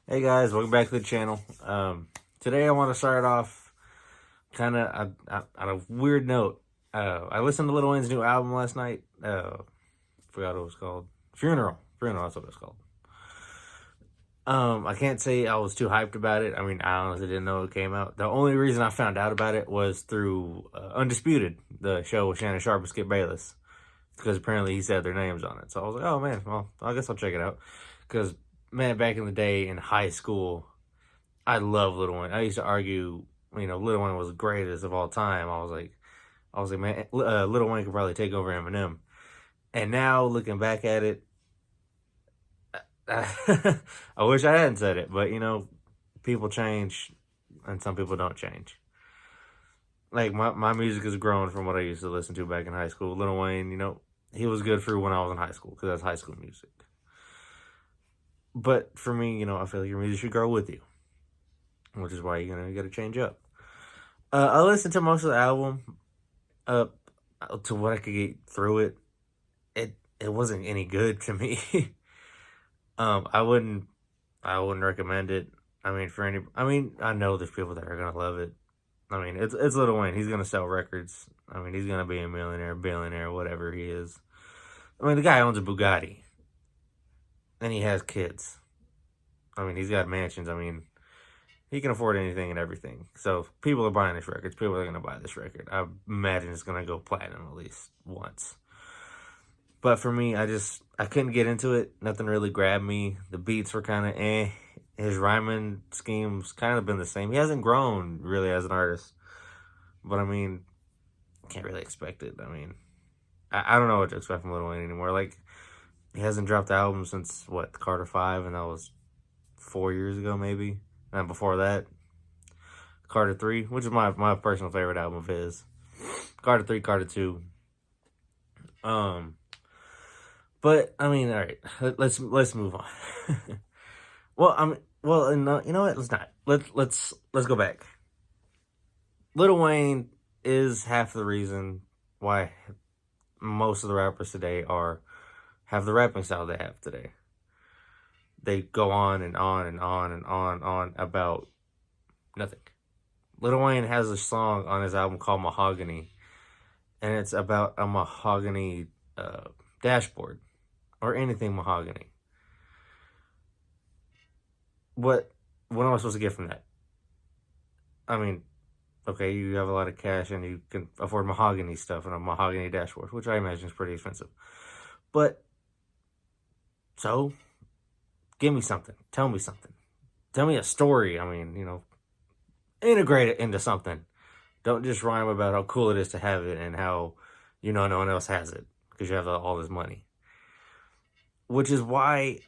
Hey guys, welcome back to the channel. Today I want to start off kind of on a weird note. I listened to Lil Wayne's new album last night. Forgot what it was called. Funeral. That's what it was called. I can't say I was too hyped about it. I mean, I honestly didn't know it came out. The only reason I found out about it was through Undisputed, the show with Shannon Sharp and Skip Bayless, because apparently he said their names on it. So I was like, oh man, well, I guess I'll check it out. Because man, back in the day in high school, I love Lil Wayne. I used to argue, Lil Wayne was the greatest of all time. I was like, man, Lil Wayne could probably take over Eminem. And now looking back at it, I wish I hadn't said it, but people change, and some people don't change. Like my music has grown from what I used to listen to back in high school. Lil Wayne, he was good for when I was in high school because that's high school music. But for me, I feel like your music should grow with you, which is why you got to change up. I listened to most of the album, uh, to what I could get through it. It wasn't any good to me. um, I wouldn't I wouldn't recommend it. I know there's people that are gonna love it. I mean, it's Lil Wayne. He's gonna sell records. I mean, he's gonna be a millionaire, billionaire, whatever he is. I mean, the guy owns a Bugatti, and he has kids. I mean, he's got mansions. I mean, he can afford anything and everything. So if people are buying this record. People are gonna buy this record. I imagine it's gonna go platinum at least once. But for me, I couldn't get into it. Nothing really grabbed me. The beats were kind of eh. His rhyming scheme's kind of been the same. He hasn't grown really as an artist. But I mean, can't really expect it. I mean, I don't know what to expect from Lil Wayne anymore. Like, he hasn't dropped the album since what, Carter 5, and that was 4 years ago maybe. And before that, Carter 3, which is my personal favorite album of his. Carter 3, Carter 2. But I mean, all right, let's move on. You know what? Let's not. Let's go back. Lil Wayne is half the reason why most of the rappers today have the rapping style they have today. They go on and on and on and on about nothing. Lil Wayne has a song on his album called Mahogany, and it's about a mahogany dashboard or anything mahogany. What am I supposed to get from that? I mean, okay, you have a lot of cash and you can afford mahogany stuff and a mahogany dashboard, which I imagine is pretty expensive. But so, give me something. Tell me something. Tell me a story. I mean, integrate it into something. Don't just rhyme about how cool it is to have it and how no one else has it because you have all this money. Which is why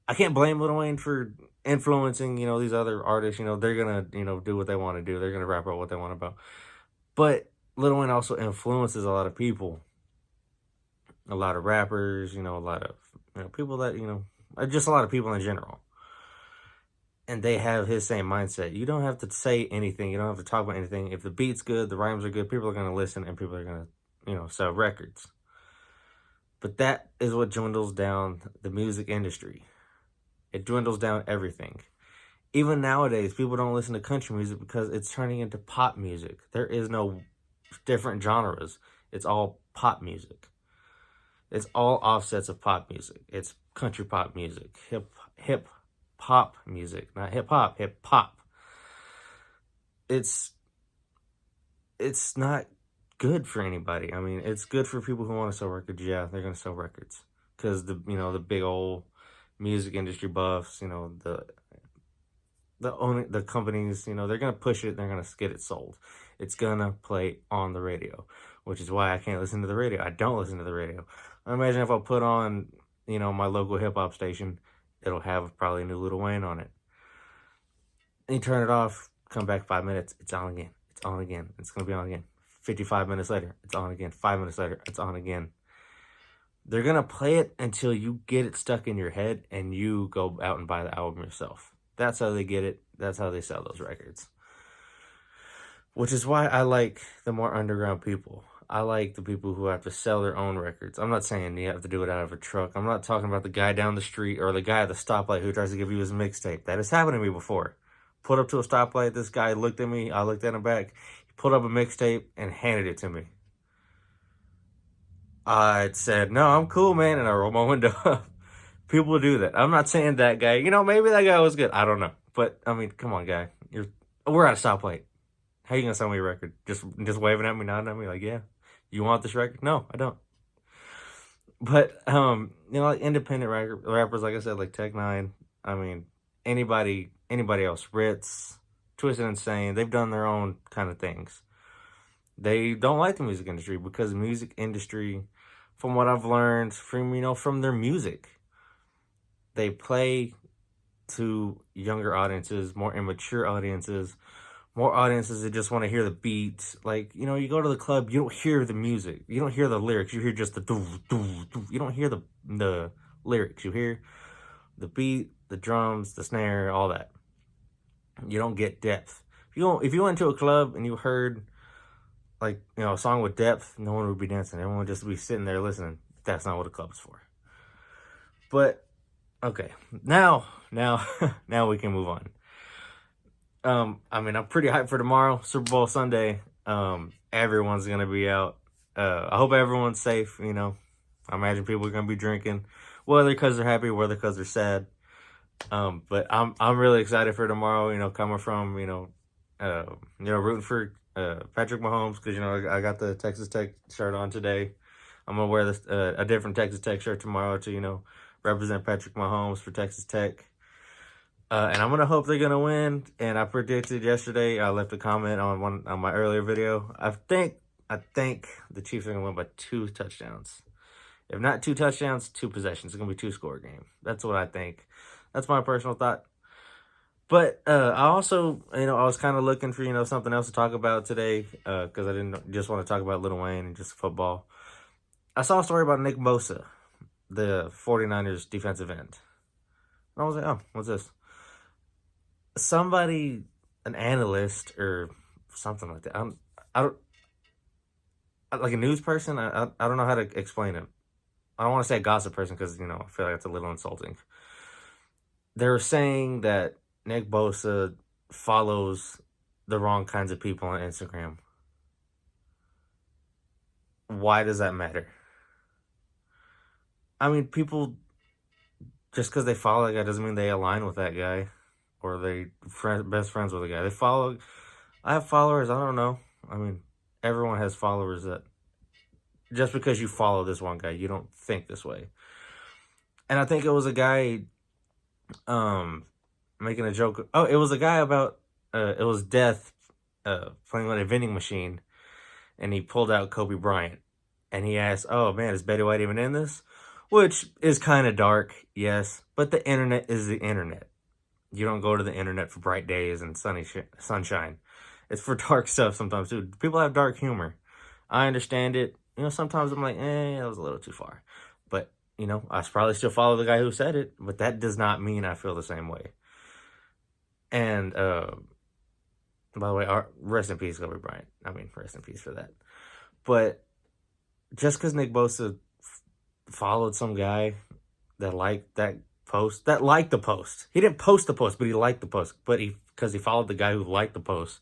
I can't blame Lil Wayne for influencing, these other artists. They're gonna, do what they want to do. They're gonna rap about what they want about. But Lil Wayne also influences a lot of people, a lot of rappers, a lot of people that just a lot of people in general, and they have his same mindset. You don't have to say anything. You don't have to talk about anything. If the beat's good, the rhymes are good, people are gonna listen, and people are gonna sell records. But that is what dwindles down the music industry. It dwindles down everything. Even nowadays, people don't listen to country music because it's turning into pop music. There is no different genres. It's all pop music. It's all offsets of pop music. It's country pop music, hip hop music, not hip hop. It's not good for anybody. I mean, it's good for people who want to sell records. Yeah, they're gonna sell records because the big old music industry buffs, the companies, they're gonna push it. They're gonna get it sold. It's gonna play on the radio, which is why I can't listen to the radio. I don't listen to the radio. I imagine if I put on, my local hip hop station, it'll have probably a new Lil Wayne on it. And you turn it off, come back 5 minutes, it's on again. It's on again. It's gonna be on again. 55 minutes later, it's on again. 5 minutes later, it's on again. They're going to play it until you get it stuck in your head and you go out and buy the album yourself. That's how they get it. That's how they sell those records. Which is why I like the more underground people. I like the people who have to sell their own records. I'm not saying you have to do it out of a truck. I'm not talking about the guy down the street or the guy at the stoplight who tries to give you his mixtape. That has happened to me before. Put up to a stoplight, this guy looked at me, I looked at him back. He pulled up a mixtape and handed it to me. I said, "No, I'm cool, man," and I rolled my window up. People do that. I'm not saying that guy. Maybe that guy was good. I don't know. But, I mean, come on, guy. We're at a stoplight. How you gonna sell me a record? Just waving at me, nodding at me, like, yeah. You want this record? No, I don't. But, like independent rappers, like I said, like Tech Nine. I mean, anybody else, Ritz, Twisted Insane, they've done their own kind of things. They don't like the music industry because the music industry, from what I've learned from their music, they play to younger audiences, more immature audiences, more audiences that just want to hear the beats. Like, you go to the club, you don't hear the music. You don't hear the lyrics. You hear just the doo, doo, doo. You don't hear the lyrics. You hear the beat, the drums, the snare, all that. You don't get depth. If you went to a club and you heard, like, a song with depth, no one would be dancing. Everyone would just be sitting there listening. That's not what a club's for. But, okay. Now we can move on. I mean, I'm pretty hyped for tomorrow, Super Bowl Sunday. Everyone's gonna be out. I hope everyone's safe. I imagine people are gonna be drinking, whether because they're happy, whether because they're sad. But I'm really excited for tomorrow. Coming from rooting for Patrick Mahomes because I got the Texas Tech shirt on today. I'm gonna wear this a different Texas Tech shirt tomorrow to represent Patrick Mahomes for Texas Tech. And I'm gonna hope they're gonna win. And I predicted yesterday. I left a comment on my earlier video. I think the Chiefs are gonna win by 2 touchdowns. If not 2 touchdowns, 2 possessions. It's gonna be 2-score game. That's what I think. That's my personal thought. But I also, I was kind of looking for something else to talk about today because I didn't just want to talk about Lil Wayne and just football. I saw a story about Nick Bosa, the 49ers defensive end. And I was like, oh, what's this? Somebody, an analyst or something like that. I don't like a news person. I don't know how to explain it. I don't want to say a gossip person because I feel like it's a little insulting. They were saying that Nick Bosa follows the wrong kinds of people on Instagram. Why does that matter? I mean, people, just because they follow that guy doesn't mean they align with that guy or they best friends with a guy. I have followers, I don't know. I mean, everyone has followers that just because you follow this one guy, you don't think this way. And I think it was a guy making a joke. Oh, it was a guy about, it was Death playing on a vending machine and he pulled out Kobe Bryant and he asked, oh man, is Betty White even in this? Which is kind of dark, yes, but the internet is the internet. You don't go to the internet for bright days and sunshine. It's for dark stuff sometimes too. People have dark humor. I understand it. Sometimes I'm like, that was a little too far. But, I probably still follow the guy who said it, but that does not mean I feel the same way. And, by the way, rest in peace, Kobe Bryant. I mean, rest in peace for that. But just because Nick Bosa followed some guy that liked the post. He didn't post the post, but he liked the post. But because he followed the guy who liked the post,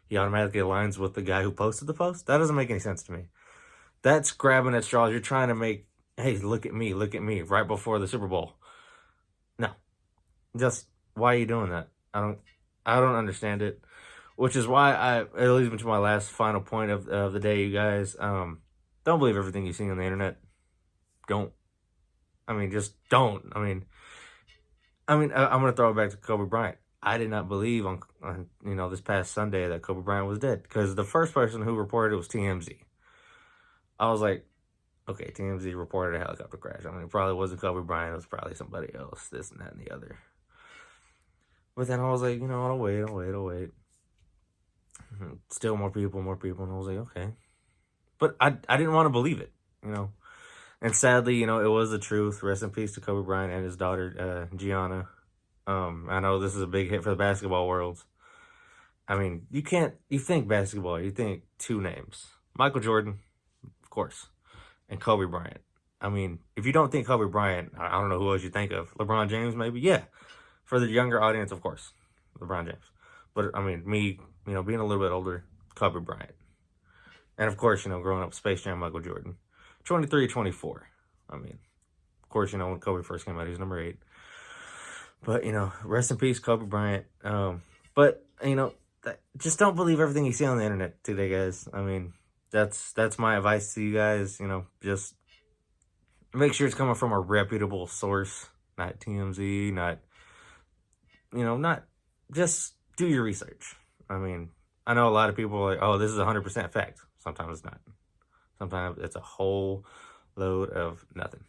he automatically aligns with the guy who posted the post. That doesn't make any sense to me. That's grabbing at straws. You're trying to make, hey, look at me, right before the Super Bowl. No. Just, why are you doing that? I don't understand it. Which is why it leads me to my last final point of the day, you guys. Don't believe everything you see on the internet. Don't. I mean, just don't. I mean, I'm going to throw it back to Kobe Bryant. I did not believe on this past Sunday that Kobe Bryant was dead because the first person who reported it was TMZ. I was like, okay, TMZ reported a helicopter crash. I mean, it probably wasn't Kobe Bryant. It was probably somebody else, this and that and the other. But then I was like, I'll wait. Still more people. And I was like, okay. But I didn't want to believe it, And sadly, it was the truth. Rest in peace to Kobe Bryant and his daughter, Gianna. I know this is a big hit for the basketball world. I mean, you think basketball, you think 2 names. Michael Jordan, course, and Kobe Bryant. I mean, if you don't think Kobe Bryant, I don't know who else you think of. LeBron James, maybe? Yeah. For the younger audience, of course, LeBron James. But, I mean, me, being a little bit older, Kobe Bryant. And, of course, growing up, Space Jam, Michael Jordan. 23, 24. I mean, of course, when Kobe first came out, he was number 8. But, rest in peace, Kobe Bryant. But, just don't believe everything you see on the internet today, guys. I mean, that's my advice to you guys. Just make sure it's coming from a reputable source, not TMZ, not just do your research. I mean, I know a lot of people are like, oh, this is 100% fact. Sometimes it's not. Sometimes it's a whole load of nothing.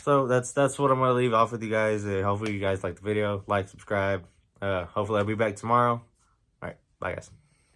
So that's what I'm going to leave off with you guys. Hopefully you guys like the video. Like, subscribe. Hopefully I'll be back tomorrow. All right. Bye, guys.